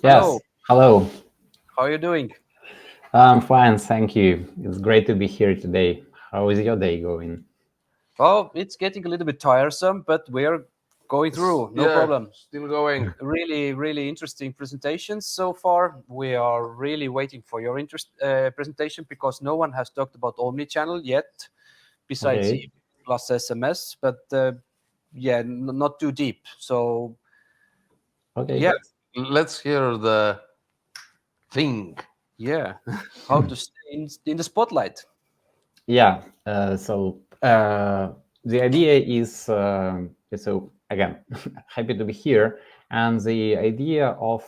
Yes, Hello, hello. how are you doing? I'm fine, thank you. It's great to be here today. How is your day going? Oh, it's getting a little bit tiresome, but we're going through, no Yeah, problem. still going. Really, really interesting presentations so far. We are really waiting for your presentation because no one has talked about Omnichannel yet, besides Okay. email plus SMS, but yeah, not too deep. So, Okay. yeah, Let's hear the thing. yeah, how to stay in the spotlight. Yeah. The idea is so again, happy to be here. And the idea of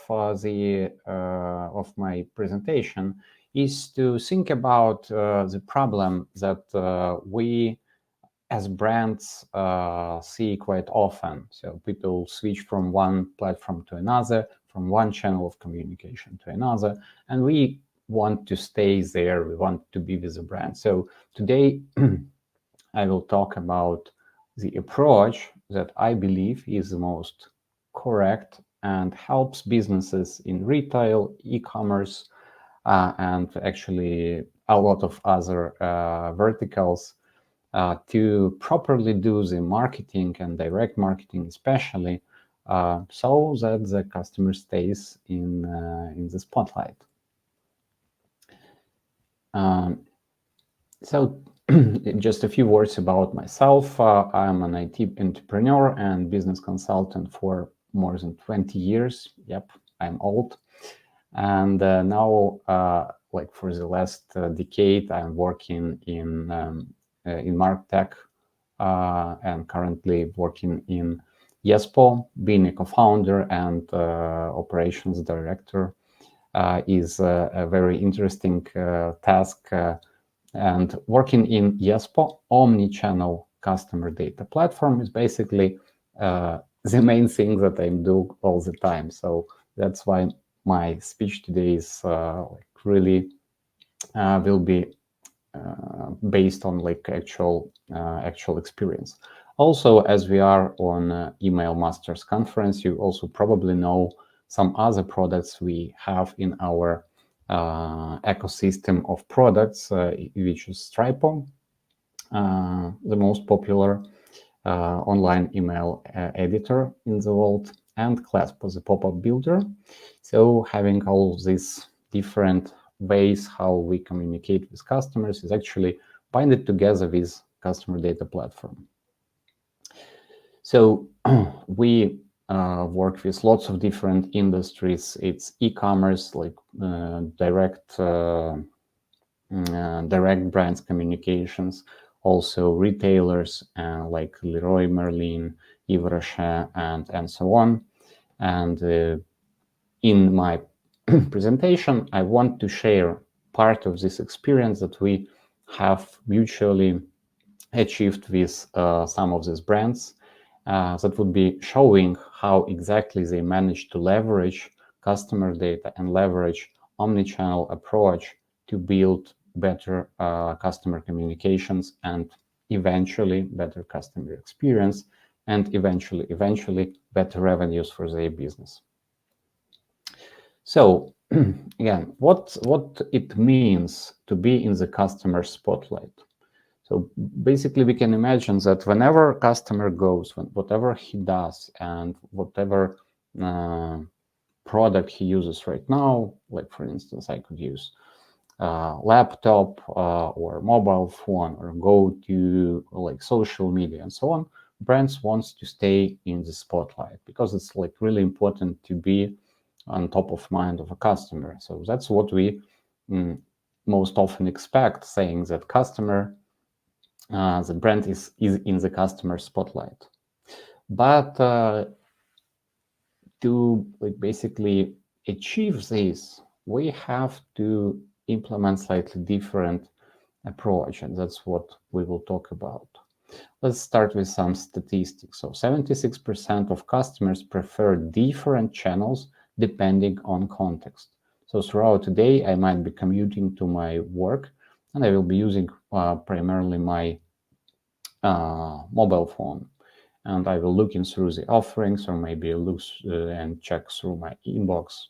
my presentation is to think about the problem that we as brands see quite often. So people switch from one platform to another, from one channel of communication to another, and we want to stay there. We want to be with the brand. So today I will talk about the approach that I believe is the most correct and helps businesses in retail, e-commerce, and actually a lot of other verticals to properly do the marketing and direct marketing, especially, so that the customer stays in the spotlight. Um, so, just a few words about myself. I'm an IT entrepreneur and business consultant for more than 20 years. Yep, I'm old. And now, like for the last decade, I'm working in MarTech and currently working in Yespo. Being a co-founder and operations director is a very interesting task. And working in Yespo, Omnichannel customer data platform is basically the main thing that I do all the time. So that's why my speech today is like really will be based on like actual experience. Also, as we are on Email Masters Conference, you also probably know some other products we have in our ecosystem of products, which is Stripe, the most popular online email editor in the world, and Claspo, the pop-up builder. So having all these different ways how we communicate with customers is actually binded together with customer data platform. So we work with lots of different industries. It's e-commerce, like direct brands communications, also retailers like Leroy Merlin, Yves Rocher, and so on. And in my presentation, I want to share part of this experience that we have mutually achieved with some of these brands that would be showing how exactly they managed to leverage customer data and leverage omnichannel approach to build better customer communications and eventually better customer experience and eventually better revenues for their business. So again, what it means to be in the customer spotlight. So basically, we can imagine that whenever a customer goes, whatever he does, and whatever product he uses right now, like for instance, I could use laptop or mobile phone or go to like social media and so on, brands wants to stay in the spotlight because it's like really important to be on top of mind of a customer. So that's what we most often expect, saying that customer, the brand is in the customer spotlight. But to like basically achieve this, we have to implement slightly different approach, and that's what we will talk about. Let's start with some statistics. So 76% of customers prefer different channels depending on context. So throughout the day, I might be commuting to my work, and I will be using primarily my mobile phone. And I will look in through the offerings, or maybe look and check through my inbox.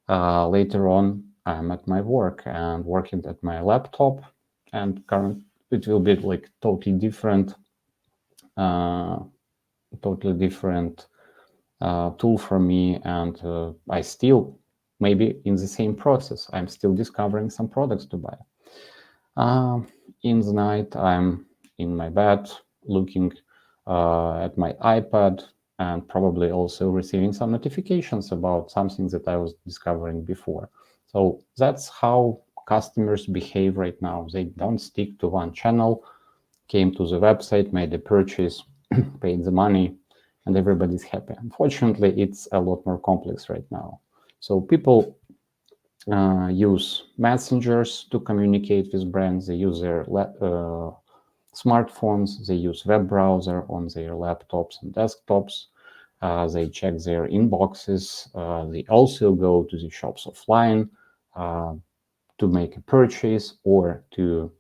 Later on, I'm at my work and working at my laptop, and it will be like totally different tool for me, and I still maybe in the same process. I'm still discovering some products to buy. In the night, I'm in my bed looking at my iPad and probably also receiving some notifications about something that I was discovering before. So that's how customers behave right now. They don't stick to one channel, came to the website, made a purchase, paid the money, and everybody's happy. Unfortunately, it's a lot more complex right now. So people use messengers to communicate with brands. They use their smartphones. They use web browser on their laptops and desktops. They check their inboxes. They also go to the shops offline to make a purchase or to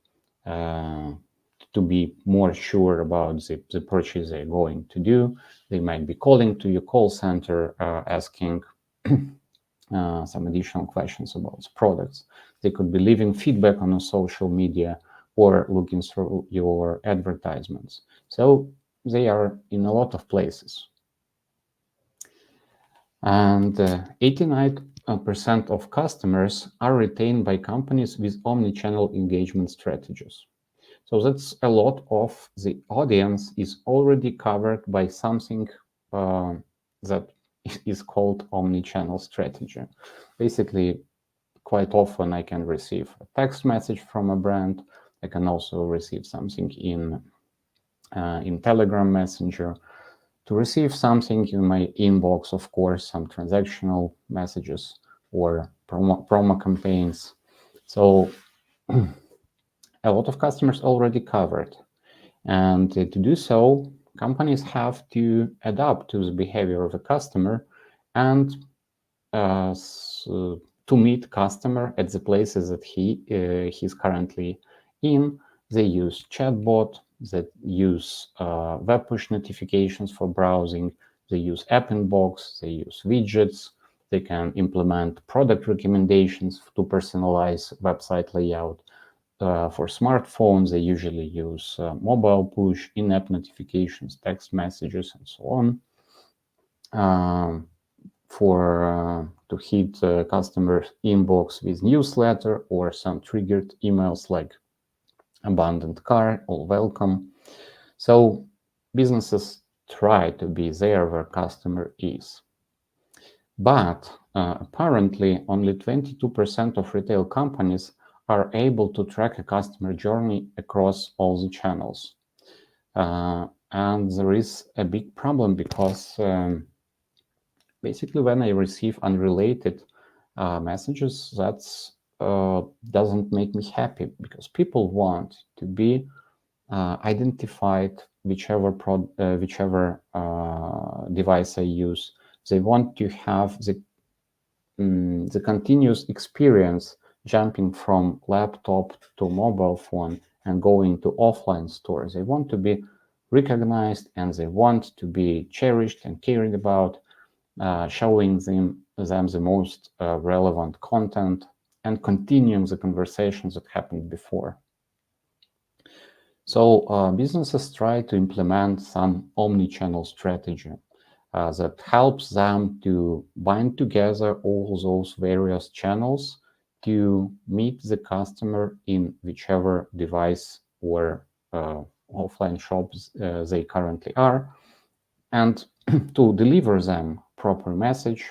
be more sure about the purchase they're going to do. They might be calling to your call center asking some additional questions about the products. They could be leaving feedback on social media or looking through your advertisements. So they are in a lot of places. And 89% of customers are retained by companies with omnichannel engagement strategies. So that's a lot of the audience is already covered by something that is called omnichannel strategy. Basically, quite often I can receive a text message from a brand. I can also receive something in Telegram Messenger. To receive something in my inbox, of course, some transactional messages or promo campaigns. So a lot of customers already covered. And to do so, companies have to adapt to the behavior of the customer and to meet customer at the places that he's currently in. They use chatbot, that use web push notifications for browsing, they use app inbox, they use widgets, they can implement product recommendations to personalize website layout. For smartphones, they usually use mobile push, in-app notifications, text messages, and so on. To hit customer inbox with newsletter or some triggered emails like abandoned car or welcome. So businesses try to be there where customer is. But apparently only 22% of retail companies are able to track a customer journey across all the channels. And there is a big problem because basically when I receive unrelated messages, that's doesn't make me happy because people want to be identified whichever device I use. They want to have the continuous experience jumping from laptop to mobile phone and going to offline stores. They want to be recognized and they want to be cherished and cared about, showing them the most relevant content and continuing the conversations that happened before. So businesses try to implement some omni-channel strategy that helps them to bind together all those various channels to meet the customer in whichever device or offline shops they currently are, and to deliver them proper message,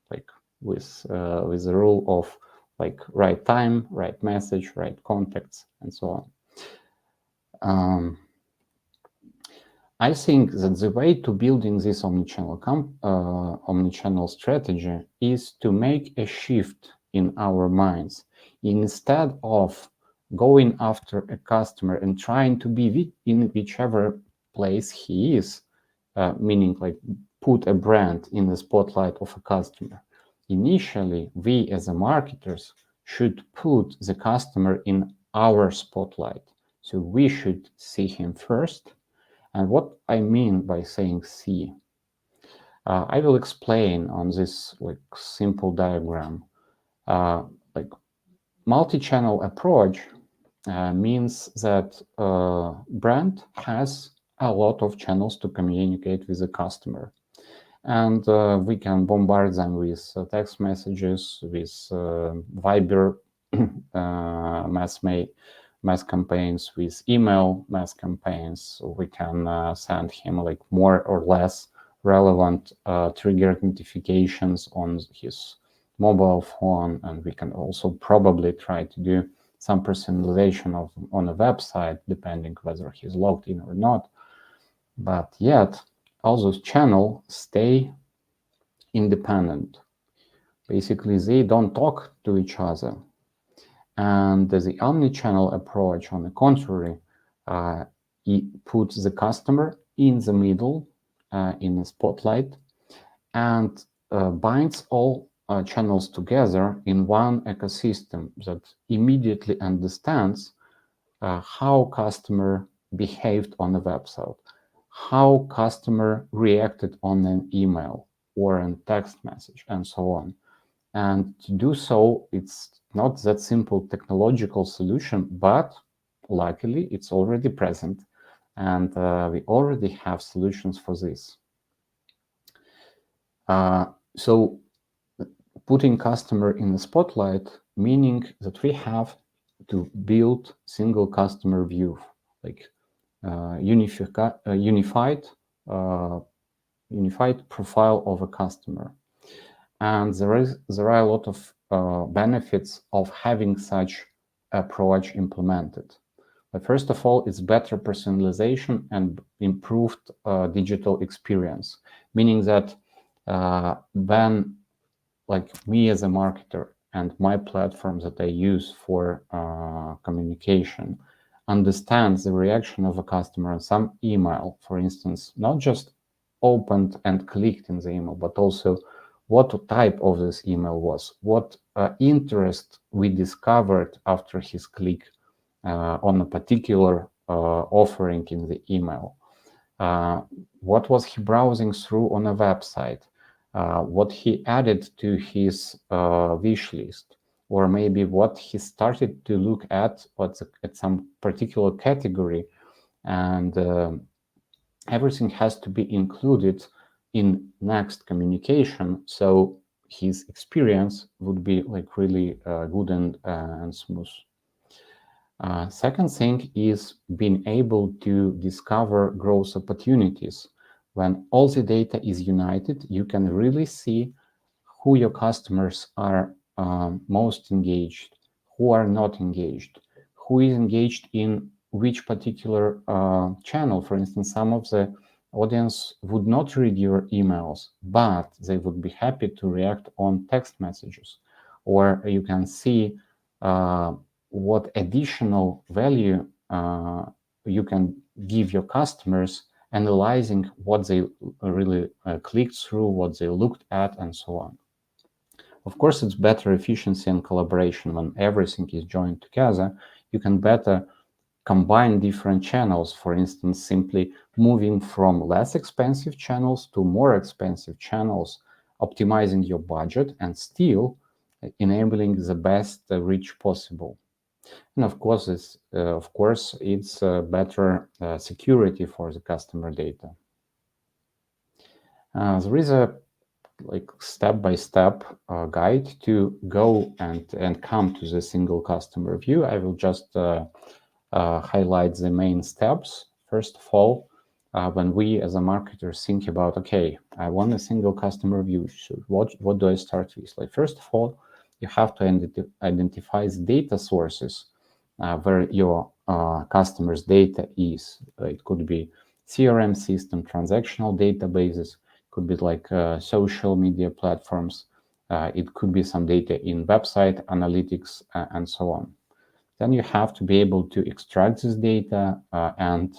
like with the rule of like right time, right message, right contacts, and so on. I think that the way to building this omnichannel strategy is to make a shift in our minds. Instead of going after a customer and trying to be in whichever place he is, meaning like put a brand in the spotlight of a customer. Initially, we as a marketers should put the customer in our spotlight. So we should see him first. And what I mean by saying see, I will explain on this like simple diagram. Like multi-channel approach means that brand has a lot of channels to communicate with the customer. And we can bombard them with text messages, with Viber mass campaigns, with email mass campaigns. We can send him like more or less relevant triggered notifications on his mobile phone, and we can also probably try to do some personalization on a website, depending whether he's logged in or not. But yet, all those channels stay independent. Basically, they don't talk to each other. And the omnichannel approach, on the contrary, it puts the customer in the middle, in the spotlight, and binds all channels together in one ecosystem that immediately understands how customer behaved on the website, how customer reacted on an email or a text message, and so on. And to do so, it's not that simple technological solution, but luckily it's already present, and we already have solutions for this. So putting customer in the spotlight, meaning that we have to build single customer view, like unified profile of a customer. And there are a lot of benefits of having such approach implemented. But first of all, it's better personalization and improved digital experience, meaning that when, like me as a marketer and my platform that I use for communication, understands the reaction of a customer on some email, for instance, not just opened and clicked in the email, but also what type of this email was, what interest we discovered after his click on a particular offering in the email. What was he browsing through on a website? What he added to his wish list, or maybe what he started to look at some particular category, and everything has to be included in next communication, so his experience would be like really good and smooth. Second thing is being able to discover growth opportunities. When all the data is united, you can really see who your customers are most engaged, who are not engaged, who is engaged in which particular channel. For instance, some of the audience would not read your emails, but they would be happy to react on text messages. Or you can see what additional value you can give your customers, analyzing what they really clicked through, what they looked at, and so on. Of course, it's better efficiency and collaboration when everything is joined together. You can better combine different channels, for instance, simply moving from less expensive channels to more expensive channels, optimizing your budget and still enabling the best reach possible. And of course, it's better security for the customer data. There is a step-by-step guide to go and come to the single customer view. I will just highlight the main steps. First of all, when we as a marketer think about, okay, I want a single customer view, so what do I start with? Like, first of all, you have to identify the data sources where your customer's data is. It could be CRM system, transactional databases, could be like social media platforms. It could be some data in website analytics and so on. Then you have to be able to extract this data and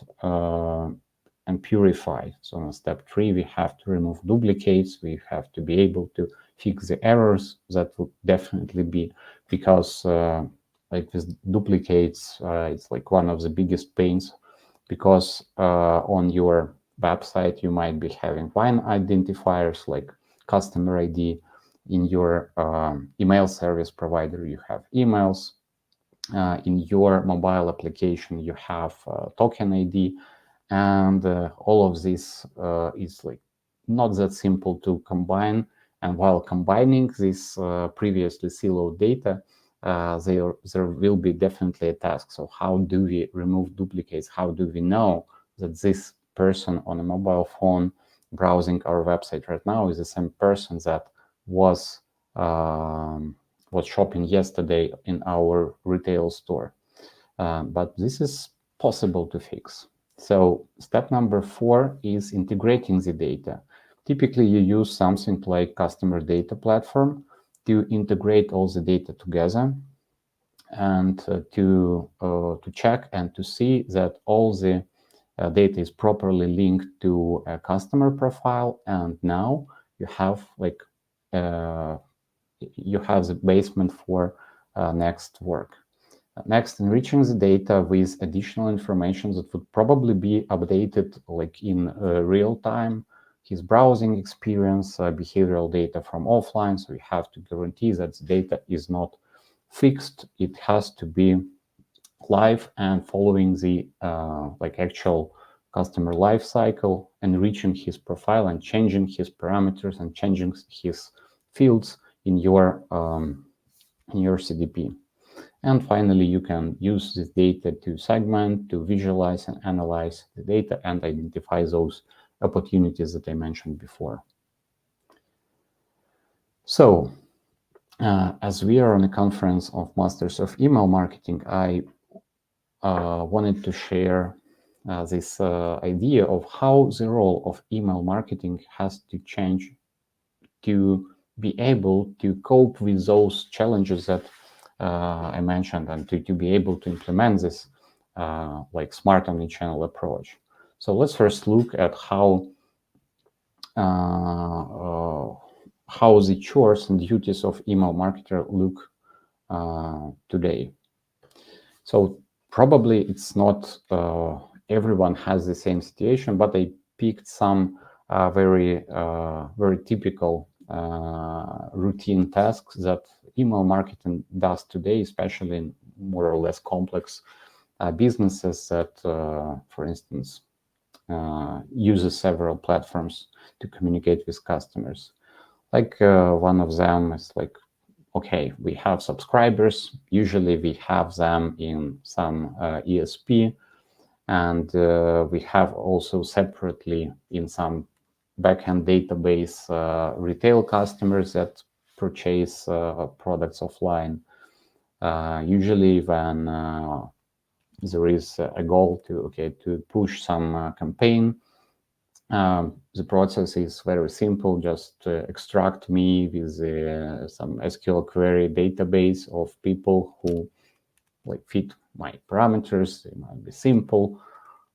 purify. So on step 3, we have to remove duplicates. We have to be able to fix the errors that would definitely be, because like with duplicates, it's like one of the biggest pains, because on your website you might be having one identifiers like customer ID, in your email service provider, you have emails. In your mobile application, you have token ID, and all of this is like not that simple to combine. And while combining this previously siloed data, there will be definitely a task. So how do we remove duplicates? How do we know that this person on a mobile phone browsing our website right now is the same person that was shopping yesterday in our retail store? But this is possible to fix. So step number 4 is integrating the data. Typically, you use something like customer data platform to integrate all the data together and to check and to see that all the data is properly linked to a customer profile. And now you have like you have the basement for next work. Next, enriching the data with additional information that would probably be updated like in real time. His browsing experience, behavioral data from offline. So we have to guarantee that the data is not fixed. It has to be live and following the like actual customer life cycle, enriching his profile and changing his parameters and changing his fields in your CDP. And finally, you can use this data to segment, to visualize and analyze the data and identify those opportunities that I mentioned before. So, as we are on a conference of Masters of Email Marketing, I wanted to share this idea of how the role of email marketing has to change to be able to cope with those challenges that I mentioned, and to be able to implement this like smart omnichannel approach. So let's first look at how the chores and duties of email marketer look today. So probably it's not everyone has the same situation, but I picked some very typical routine tasks that email marketing does today, especially in more or less complex businesses that, for instance, uses several platforms to communicate with customers. Like one of them is like, okay, we have subscribers. Usually we have them in some ESP, and we have also separately in some backend database retail customers that purchase products offline. Usually when there is a goal to push some campaign, the process is very simple. Just extract me with some SQL query database of people who like fit my parameters. It might be simple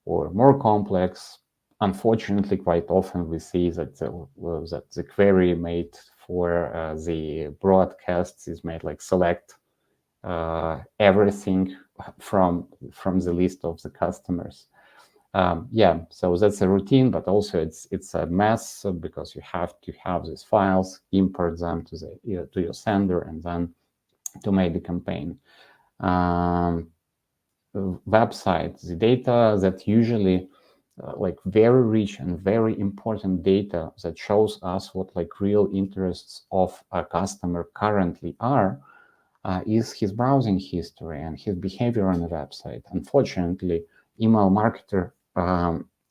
or more complex. Unfortunately, quite often we see that the query made for the broadcasts is made like select everything from the list of the customers. Yeah, so that's a routine, but also it's a mess because you have to have these files, import them to your sender, and then to make the campaign. Website, the data that usually like very rich and very important data that shows us what like real interests of a customer currently are, is his browsing history and his behavior on the website. Unfortunately, email marketer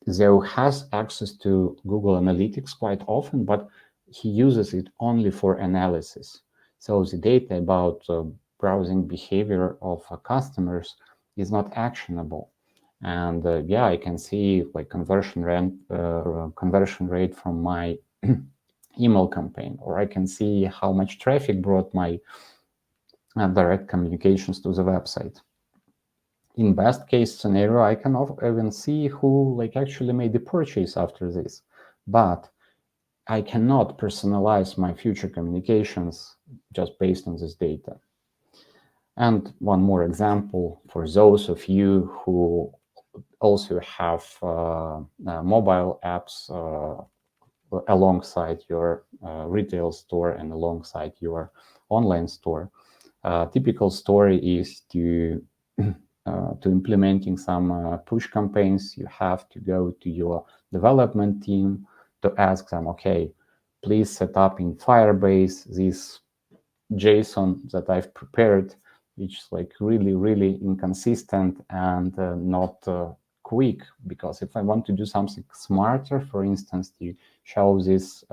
though has access to Google Analytics quite often, but he uses it only for analysis. So the data about browsing behavior of customers is not actionable. And yeah, I can see like conversion rate from my email campaign, or I can see how much traffic brought my direct communications to the website. In best case scenario, I can even see who like actually made the purchase after this, but I cannot personalize my future communications just based on this data. And one more example for those of you who also have mobile apps alongside your retail store and alongside your online store. Typical story is to implementing some push campaigns. You have to go to your development team to ask them, okay, please set up in Firebase this JSON that I've prepared, which is like really, really inconsistent and not quick. Because if I want to do something smarter, for instance, to show this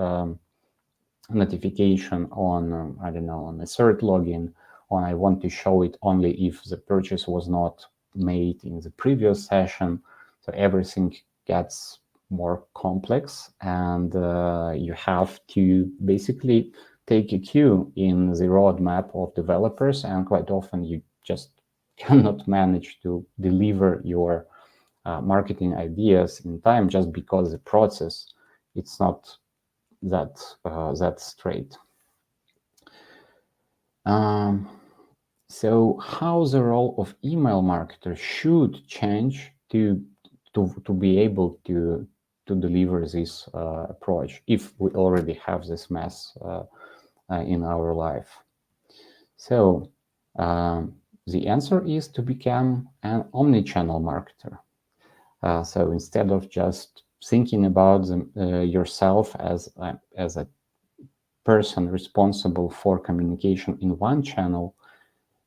notification on, I don't know, on a third login, or I want to show it only if the purchase was not made in the previous session. So everything gets more complex, and you have to basically take a cue in the roadmap of developers, and quite often you just cannot manage to deliver your marketing ideas in time just because the process it's not that straight. So how the role of email marketer should change to be able to deliver this approach if we already have this mess in our life? So the answer is to become an omnichannel marketer. So instead of just thinking about yourself as a person responsible for communication in one channel,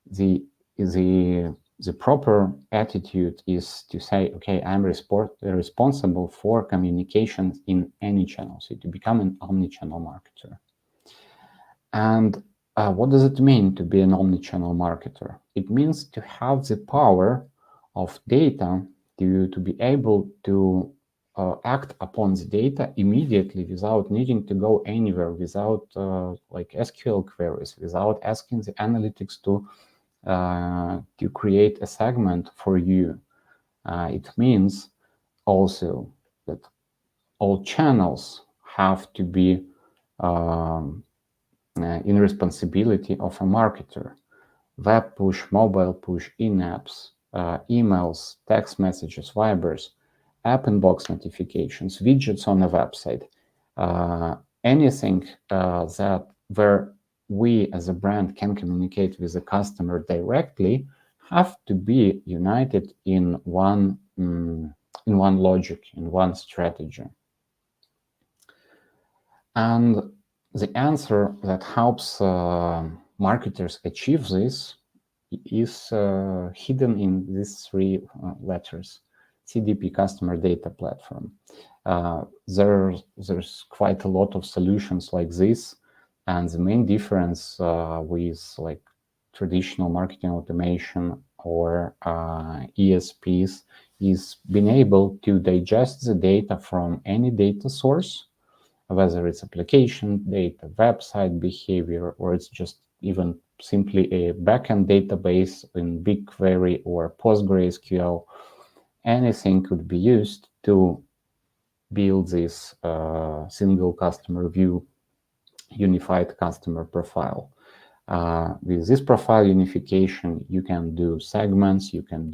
the proper attitude is to say, okay, I'm responsible for communications in any channel. So to become an omnichannel marketer. And what does it mean to be an omnichannel marketer? It means to have the power of data to be able to act upon the data immediately without needing to go anywhere, without like SQL queries, without asking the analytics to create a segment for you. It means also that all channels have to be in responsibility of a marketer. Web push, mobile push, in-apps, emails, text messages, Vibers, app inbox notifications, widgets on a website, anything that where we as a brand can communicate with the customer directly have to be united in one logic, in one strategy. And the answer that helps marketers achieve this is hidden in these three letters: CDP, Customer Data Platform. There's quite a lot of solutions like this, and the main difference with like traditional marketing automation or ESPs is being able to digest the data from any data source, whether it's application data, website behavior, or it's just even simply a backend database in BigQuery or PostgreSQL. Anything could be used to build this single customer view, unified customer profile. With this profile unification, you can do segments, you can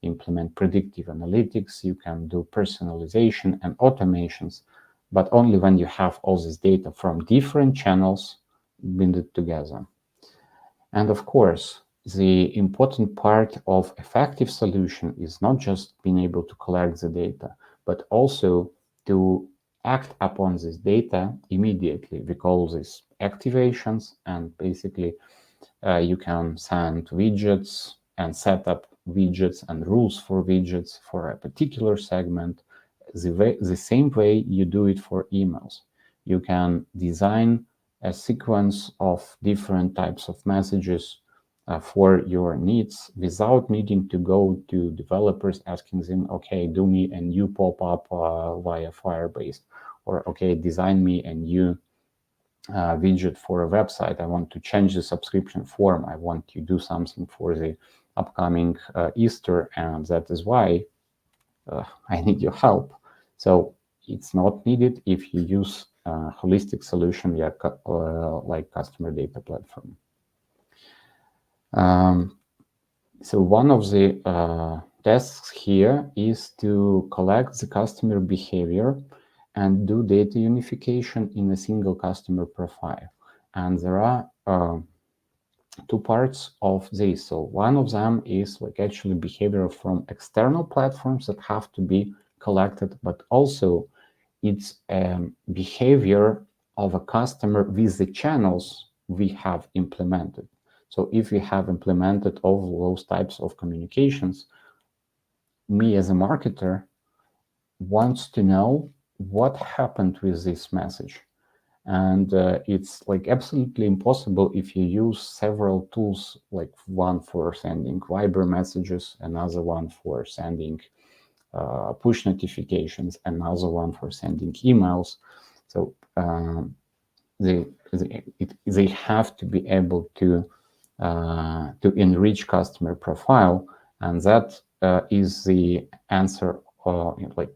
implement predictive analytics, you can do personalization and automations, but only when you have all this data from different channels binded together. And of course, the important part of effective solution is not just being able to collect the data, but also to act upon this data immediately. We call this activations, and basically you can send widgets and set up widgets and rules for widgets for a particular segment, the same way you do it for emails. You can design a sequence of different types of messages for your needs without needing to go to developers asking them, okay, do me a new pop-up via Firebase, or okay, design me a new widget for a website. I want to change the subscription form. I want to do something for the upcoming Easter, and that is why I need your help. So it's not needed if you use a holistic solution like Customer Data Platform. So one of the tasks here is to collect the customer behavior and do data unification in a single customer profile. And there are two parts of this. So one of them is like actually behavior from external platforms that have to be collected, but also it's behavior of a customer with the channels we have implemented. So if we have implemented all those types of communications, me as a marketer wants to know what happened with this message. And it's like absolutely impossible if you use several tools, like one for sending Viber messages, another one for sending push notifications, another one for sending emails. So they have to be able to enrich customer profile, and that is the answer, like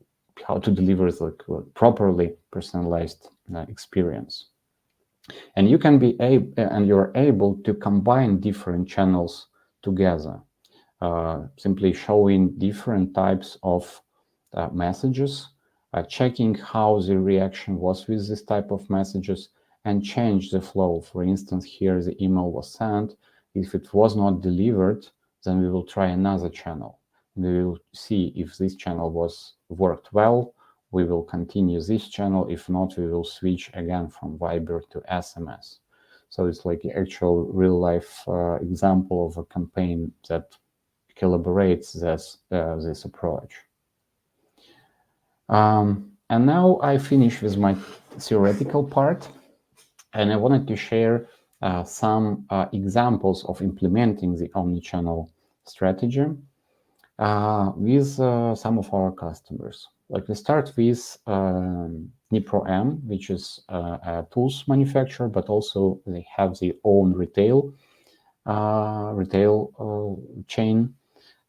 how to deliver like properly personalized experience. And you can be you're able to combine different channels together, simply showing different types of messages, checking how the reaction was with this type of messages, and change the flow. For instance, here the email was sent. If it was not delivered, then we will try another channel. We will see if this channel worked well. We will continue this channel. If not, we will switch again from Viber to SMS. So it's like the actual real-life example of a campaign that collaborates this approach. And now I finish with my theoretical part, and I wanted to share some examples of implementing the omnichannel strategy with some of our customers. Like we start with Dnipro, which is a tools manufacturer, but also they have their own retail chain.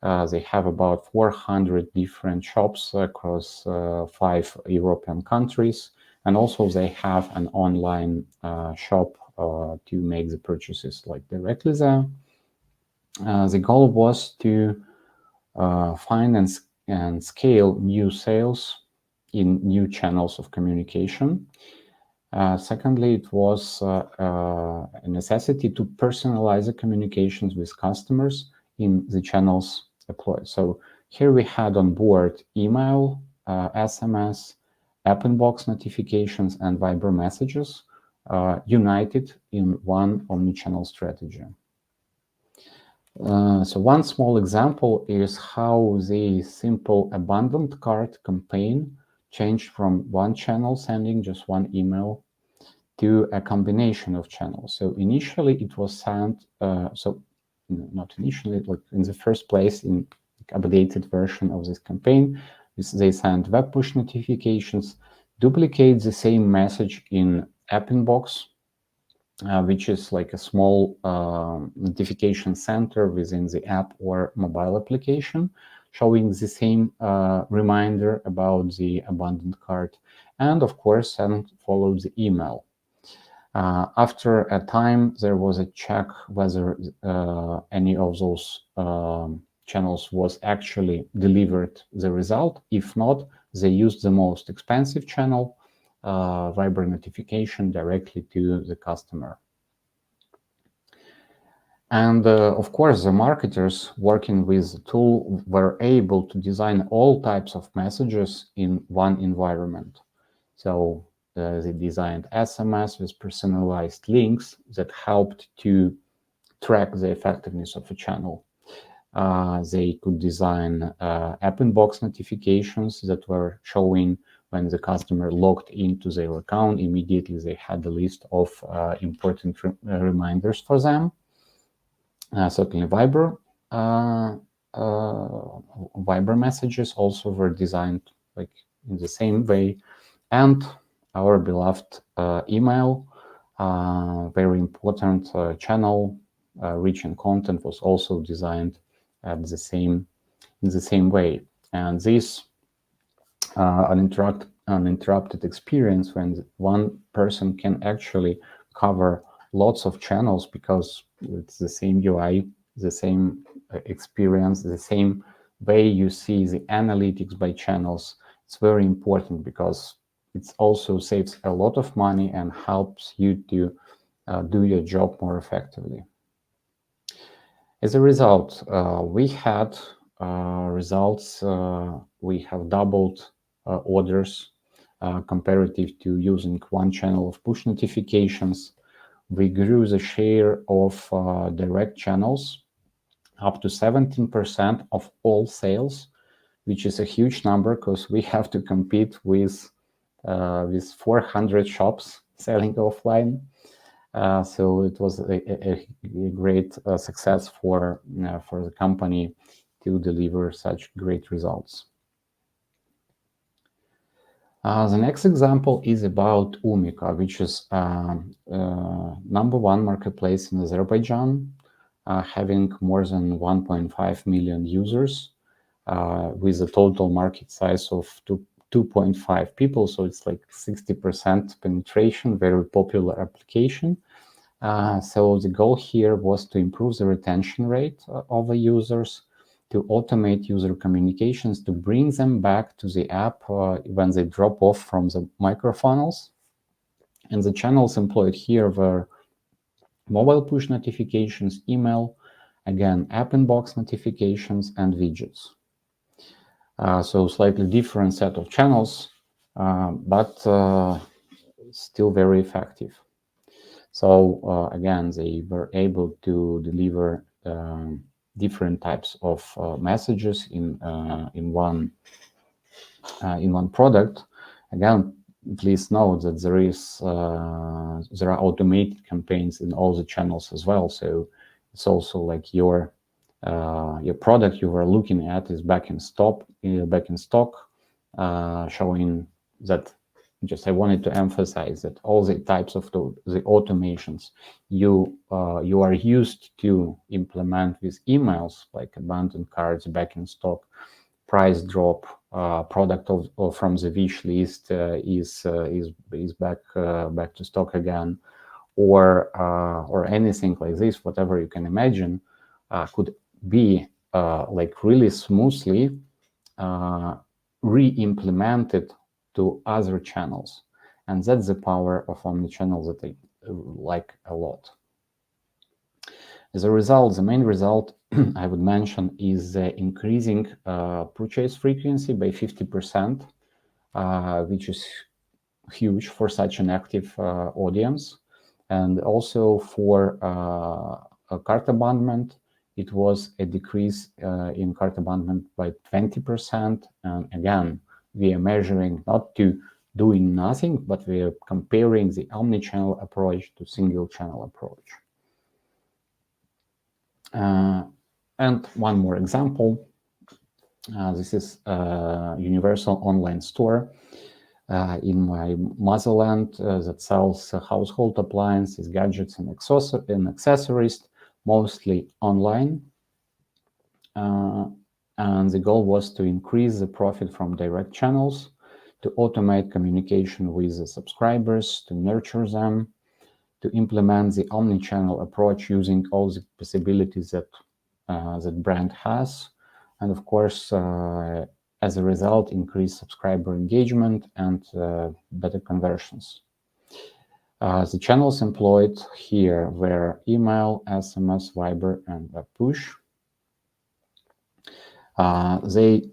They have about 400 different shops across 5 European countries. And also they have an online shop to make the purchases like directly there. The goal was to find and scale new sales in new channels of communication. Secondly, it was a necessity to personalize the communications with customers in the channels deployed. So here we had on board email, SMS, app inbox notifications, and Viber messages united in one omnichannel strategy. So one small example is how the simple abandoned cart campaign changed from one channel sending just one email to a combination of channels. So initially it was sent, not initially, like in the first place, in updated version of this campaign, they sent web push notifications, duplicate the same message in app inbox, which is like a small notification center within the app or mobile application, showing the same reminder about the abandoned cart, and of course, and followed the email. After a time, there was a check whether any of those channels was actually delivered the result. If not, they used the most expensive channel, Viber notification, directly to the customer. And of course, the marketers working with the tool were able to design all types of messages in one environment. So they designed SMS with personalized links that helped to track the effectiveness of a channel. They could design app inbox notifications that were showing when the customer logged into their account, immediately they had a list of important reminders for them. Certainly Viber messages also were designed like in the same way. And our beloved email, very important channel, rich in content, was also designed in the same way. And this uninterrupted experience when one person can actually cover lots of channels because it's the same UI, the same experience, the same way you see the analytics by channels. It's very important because it also saves a lot of money and helps you to do your job more effectively. As a result, we had results. We have doubled orders comparative to using one channel of push notifications. We grew the share of direct channels up to 17% of all sales, which is a huge number because we have to compete with 400 shops selling offline. So it was a great success for the company to deliver such great results. The next example is about Umika, which is #1 marketplace in Azerbaijan, having more than 1.5 million users, with a total market size of 2.5 people. So it's like 60% penetration, very popular application. So the goal here was to improve the retention rate of the users, to automate user communications, to bring them back to the app when they drop off from the microfunnels. And the channels employed here were mobile push notifications, email, again, app inbox notifications, and widgets. So slightly different set of channels, but still very effective. So again, they were able to deliver different types of messages in one product. Again, please note that there are automated campaigns in all the channels as well. So it's also like your product you were looking at is back in stock, showing that. Just I wanted to emphasize that all the types of the automations you are used to implement with emails, like abandoned cards, back in stock, price drop, product from the wish list is back to stock again, or anything like this, whatever you can imagine, could be like really smoothly re-implemented to other channels. And that's the power of Omnichannel that I like a lot. As a result, the main result I would mention is increasing purchase frequency by 50%, which is huge for such an active audience. And also for cart abandonment, it was a decrease in cart abandonment by 20%. And again, we are measuring not to doing nothing, but we are comparing the omnichannel approach to single channel approach. And one more example. This is a universal online store in my motherland that sells household appliances, gadgets, and accessories, mostly online. And the goal was to increase the profit from direct channels, to automate communication with the subscribers, to nurture them, to implement the omnichannel approach using all the possibilities that that brand has, and of course, as a result, increase subscriber engagement and better conversions. The channels employed here were email, SMS, Viber, and web push. They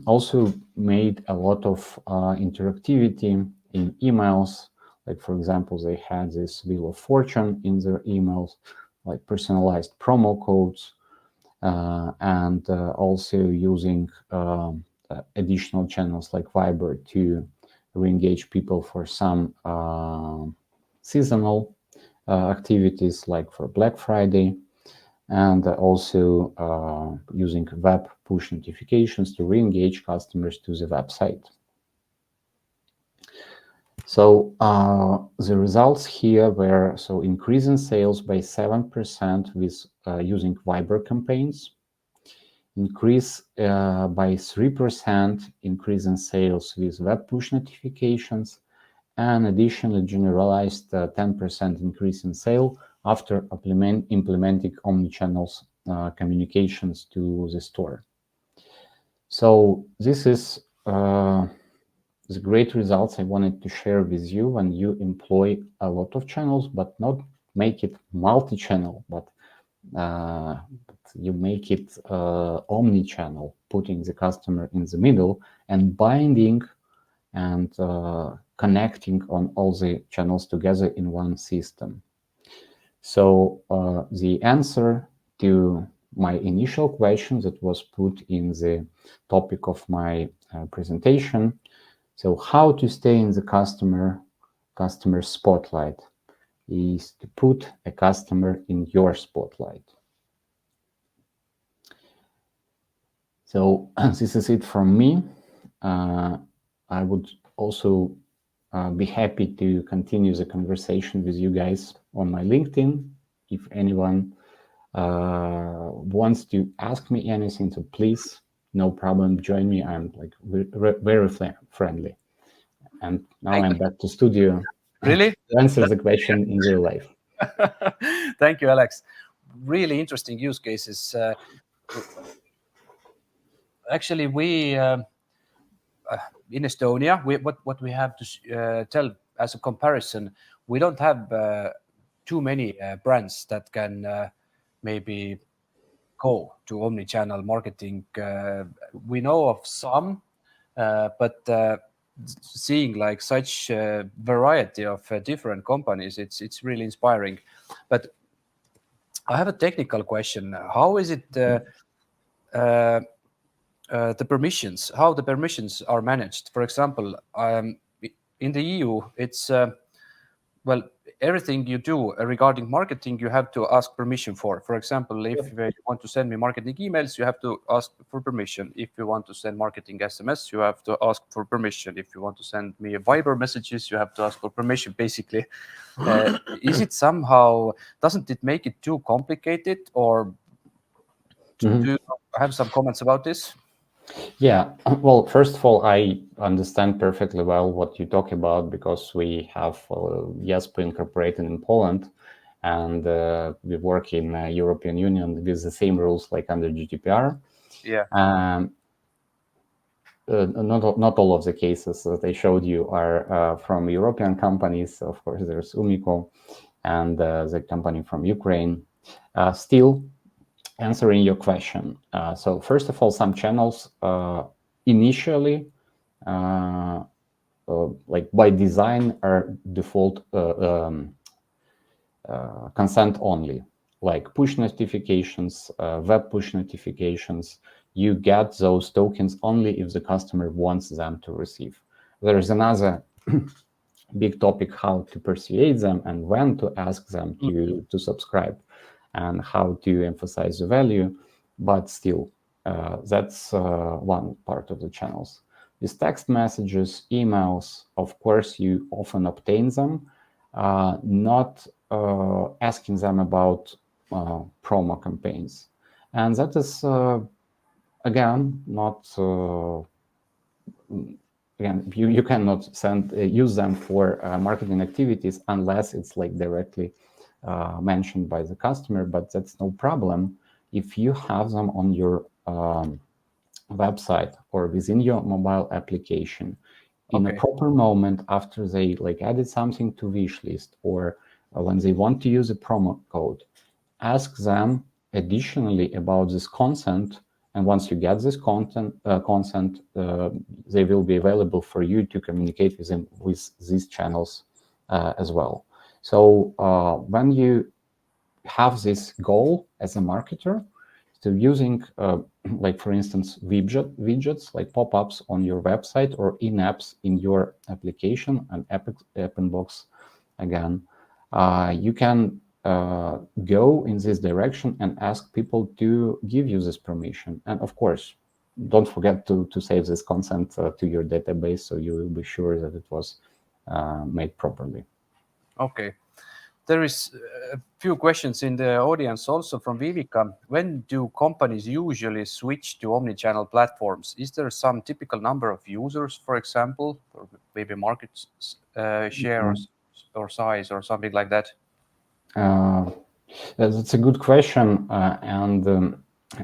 also made a lot of interactivity in emails. Like, for example, they had this Wheel of Fortune in their emails, like personalized promo codes, and also using additional channels like Viber to re-engage people for some seasonal activities, like for Black Friday, and also using web push notifications to re-engage customers to the website. So the results here were increase in sales by 7% with using Viber campaigns, increase by 3% increase in sales with web push notifications, and additionally generalized 10% increase in sale after implementing omnichannel communications to the store. So this is the great results I wanted to share with you when you employ a lot of channels, but not make it multi-channel, but you make it omni-channel, putting the customer in the middle and binding and connecting on all the channels together in one system. So the answer to my initial question that was put in the topic of my presentation, so how to stay in the customer spotlight, is to put a customer in your spotlight. So this is it from me. I would also be happy to continue the conversation with you guys on my LinkedIn. If anyone wants to ask me anything, so please, no problem, join me. I'm like very friendly. And now I'm back to studio. Really? To answer the question in real life. Thank you, Alex. Really interesting use cases. Actually, we in Estonia, what we have to tell as a comparison, we don't have too many brands that can maybe go to omni-channel marketing. We know of some, but seeing like such variety of different companies, it's really inspiring. But I have a technical question. How is it the permissions, how the permissions are managed? For example, in the EU, it's well, everything you do regarding marketing, you have to ask permission for. For example, if you want to send me marketing emails, you have to ask for permission. If you want to send marketing SMS, you have to ask for permission. If you want to send me Viber messages, you have to ask for permission, basically. Is it somehow, doesn't it make it too complicated, or do you have some comments about this? Yeah, well, first of all, I understand perfectly well what you talk about, because we have Yespo incorporated in Poland, and we work in European Union with the same rules like under GDPR. Yeah. Not all of the cases that I showed you are from European companies. Of course, there's Umiko and the company from Ukraine. Still, answering your question. So first of all, some channels initially, like by design, are default consent only, like push notifications, web push notifications. You get those tokens only if the customer wants them to receive. There is another big topic, how to persuade them and when to ask them to subscribe, and how to emphasize the value. But still, that's one part of the channels. With text messages, emails, of course, you often obtain them, not asking them about promo campaigns. And that is, again, not... Again, you cannot use them for marketing activities unless it's like directly mentioned by the customer, but that's no problem if you have them on your website or within your mobile application in a proper moment after they like added something to wish list, or when they want to use a promo code. Ask them additionally about this consent, and once you get this consent, they will be available for you to communicate with them with these channels as well. So when you have this goal as a marketer, so using, like for instance, widgets like pop-ups on your website or in-apps in your application and app inbox, again, you can go in this direction and ask people to give you this permission. And of course, don't forget to save this consent to your database, so you will be sure that it was made properly. Okay. There is a few questions in the audience also from Vivika. When do companies usually switch to omnichannel platforms? Is there some typical number of users, for example, or maybe market share or size or something like that? That's a good question, and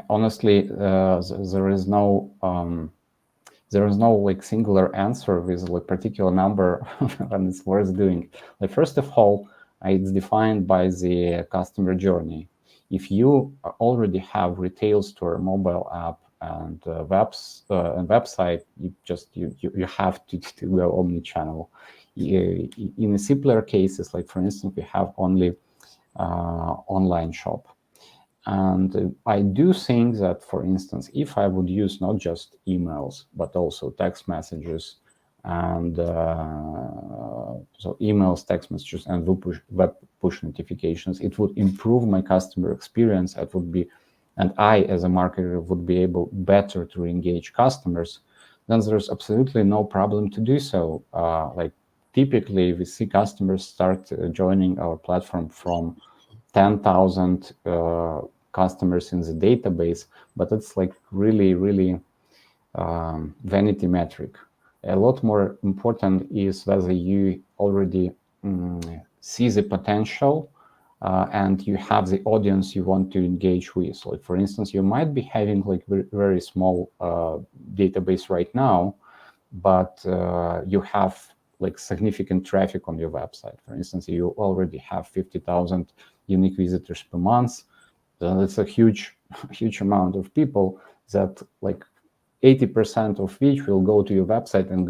honestly, there is no there is no like singular answer with like particular number and it's worth doing. Like first of all, it's defined by the customer journey. If you already have retail store, mobile app, and and website, you have to go omnichannel. In simpler cases, like for instance, we have only online shop. And I do think that, for instance, if I would use not just emails, but also text messages, and so emails, text messages, and web push notifications, it would improve my customer experience. It would be, and I, as a marketer, would be able better to engage customers. Then there's absolutely no problem to do so. Like typically, we see customers start joining our platform from 10,000 customers in the database, but it's like really vanity metric. A lot more important is whether you already see the potential and you have the audience you want to engage with. Like for instance, you might be having like very small database right now, but you have like significant traffic on your website. For instance, you already have 50,000 unique visitors per month. Then it's a huge amount of people that like 80% of which will go to your website and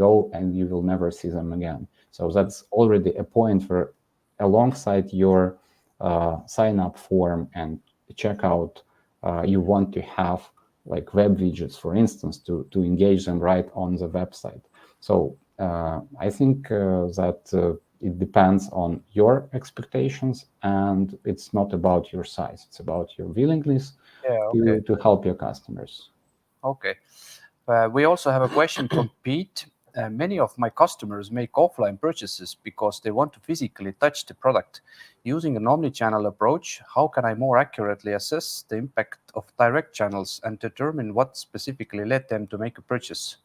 you will never see them again. So that's already a point where alongside your sign up form and checkout, you want to have like web widgets, for instance, to engage them right on the website. So I think that it depends on your expectations, and it's not about your size. It's about your willingness to help your customers. Okay. We also have a question from Pete. Many of my customers make offline purchases because they want to physically touch the product. Using an omnichannel approach, how can I more accurately assess the impact of direct channels and determine what specifically led them to make a purchase?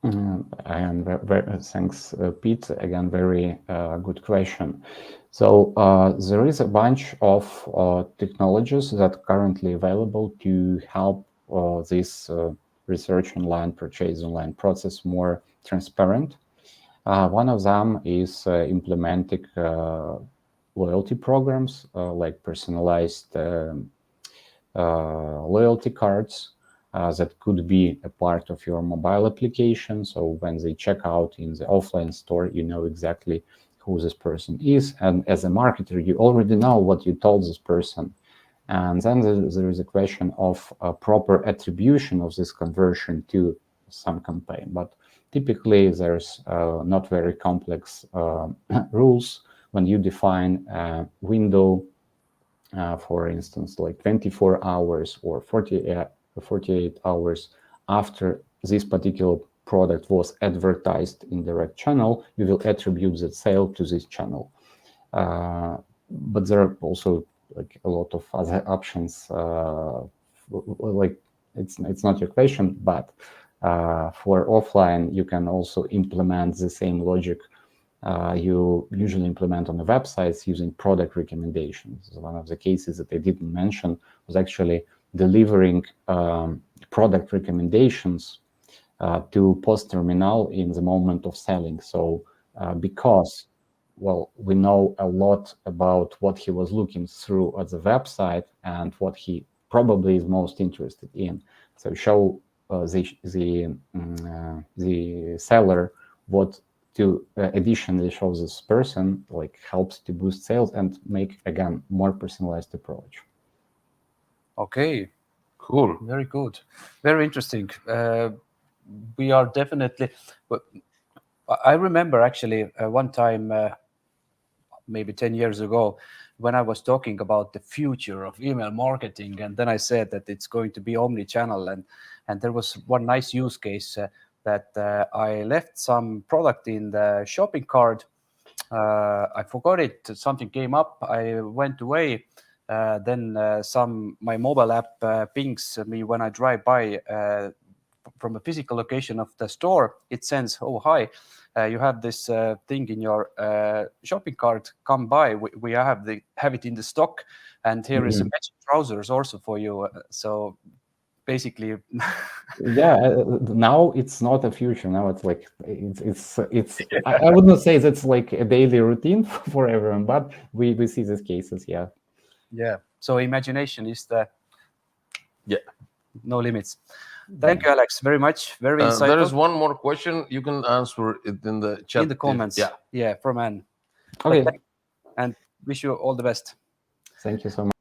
And thanks, Pete. Again, very good question. So there is a bunch of technologies that are currently available to help this research online, purchase online process more transparent. One of them is implementing loyalty programs like personalized loyalty cards. That could be a part of your mobile application. So when they check out in the offline store, you know exactly who this person is. And as a marketer, you already know what you told this person. And then there is a question of proper attribution of this conversion to some campaign. But typically, there's not very complex rules when you define a window, for instance, like 24 hours or 48 hours after this particular product was advertised in direct channel, you will attribute that sale to this channel. But there are also like a lot of other options. Like it's not your question, but for offline, you can also implement the same logic you usually implement on the websites using product recommendations. One of the cases that I didn't mention was actually delivering product recommendations to post terminal in the moment of selling. So because, well, we know a lot about what he was looking through at the website and what he probably is most interested in. So show the seller what to additionally show this person, like helps to boost sales and make, again, more personalized approach. Okay. Cool. Very good. Very interesting. We are definitely, I remember actually one time, maybe 10 years ago, when I was talking about the future of email marketing, and then I said that it's going to be omni-channel, and there was one nice use case that I left some product in the shopping cart. I forgot it. Something came up. I went away. Then my mobile app pings me when I drive by from a physical location of the store. It sends, "Oh, hi, you have this thing in your shopping cart. Come by. We have it in the stock, and here is a matching trousers also for you." So basically. Yeah, now it's not a future. Now it's like it's. I would not say that's like a daily routine for everyone, but we see these cases. Yeah. Yeah. So imagination is the no limits. Thank you, Alex, very much. Very insightful. There is one more question. You can answer it in the chat. In the comments. Yeah, from Anne. Okay. And wish you all the best. Thank you so much.